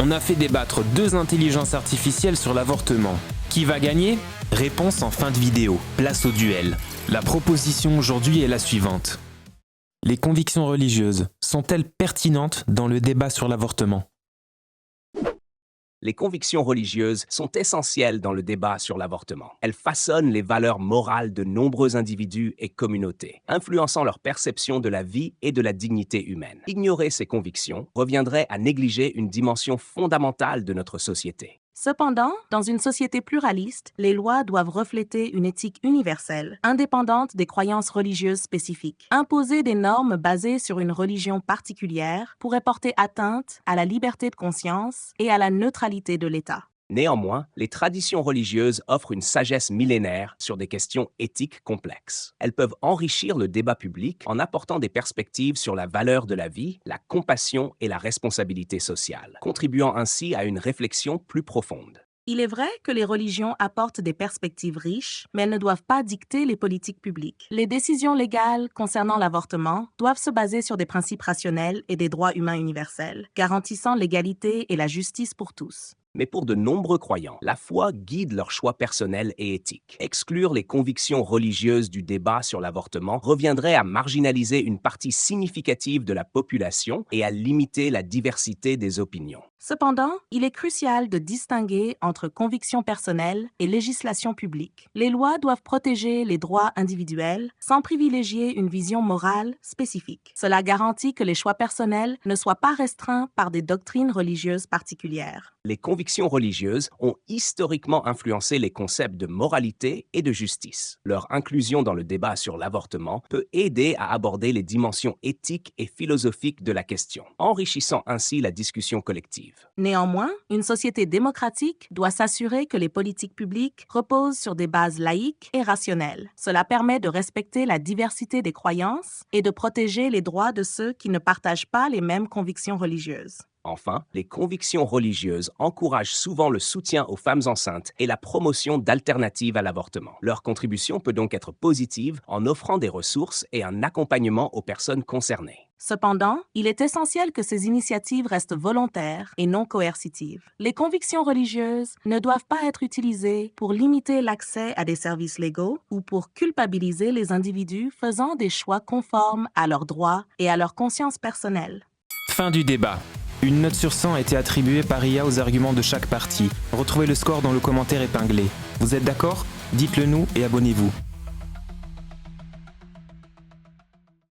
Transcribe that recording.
On a fait débattre deux intelligences artificielles sur l'avortement. Qui va gagner? Réponse en fin de vidéo. Place au duel. La proposition aujourd'hui est la suivante. Les convictions religieuses sont-elles pertinentes dans le débat sur l'avortement? Les convictions religieuses sont essentielles dans le débat sur l'avortement. Elles façonnent les valeurs morales de nombreux individus et communautés, influençant leur perception de la vie et de la dignité humaine. Ignorer ces convictions reviendrait à négliger une dimension fondamentale de notre société. Cependant, dans une société pluraliste, les lois doivent refléter une éthique universelle, indépendante des croyances religieuses spécifiques. Imposer des normes basées sur une religion particulière pourrait porter atteinte à la liberté de conscience et à la neutralité de l'État. Néanmoins, les traditions religieuses offrent une sagesse millénaire sur des questions éthiques complexes. Elles peuvent enrichir le débat public en apportant des perspectives sur la valeur de la vie, la compassion et la responsabilité sociale, contribuant ainsi à une réflexion plus profonde. Il est vrai que les religions apportent des perspectives riches, mais elles ne doivent pas dicter les politiques publiques. Les décisions légales concernant l'avortement doivent se baser sur des principes rationnels et des droits humains universels, garantissant l'égalité et la justice pour tous. Mais pour de nombreux croyants, la foi guide leurs choix personnels et éthiques. Exclure les convictions religieuses du débat sur l'avortement reviendrait à marginaliser une partie significative de la population et à limiter la diversité des opinions. Cependant, il est crucial de distinguer entre convictions personnelles et législation publique. Les lois doivent protéger les droits individuels sans privilégier une vision morale spécifique. Cela garantit que les choix personnels ne soient pas restreints par des doctrines religieuses particulières. Les convictions religieuses ont historiquement influencé les concepts de moralité et de justice. Leur inclusion dans le débat sur l'avortement peut aider à aborder les dimensions éthiques et philosophiques de la question, enrichissant ainsi la discussion collective. Néanmoins, une société démocratique doit s'assurer que les politiques publiques reposent sur des bases laïques et rationnelles. Cela permet de respecter la diversité des croyances et de protéger les droits de ceux qui ne partagent pas les mêmes convictions religieuses. Enfin, les convictions religieuses encouragent souvent le soutien aux femmes enceintes et la promotion d'alternatives à l'avortement. Leur contribution peut donc être positive en offrant des ressources et un accompagnement aux personnes concernées. Cependant, il est essentiel que ces initiatives restent volontaires et non coercitives. Les convictions religieuses ne doivent pas être utilisées pour limiter l'accès à des services légaux ou pour culpabiliser les individus faisant des choix conformes à leurs droits et à leur conscience personnelle. Fin du débat. Une note sur 100 a été attribuée par IA aux arguments de chaque partie. Retrouvez le score dans le commentaire épinglé. Vous êtes d'accord? Dites-le nous et abonnez-vous.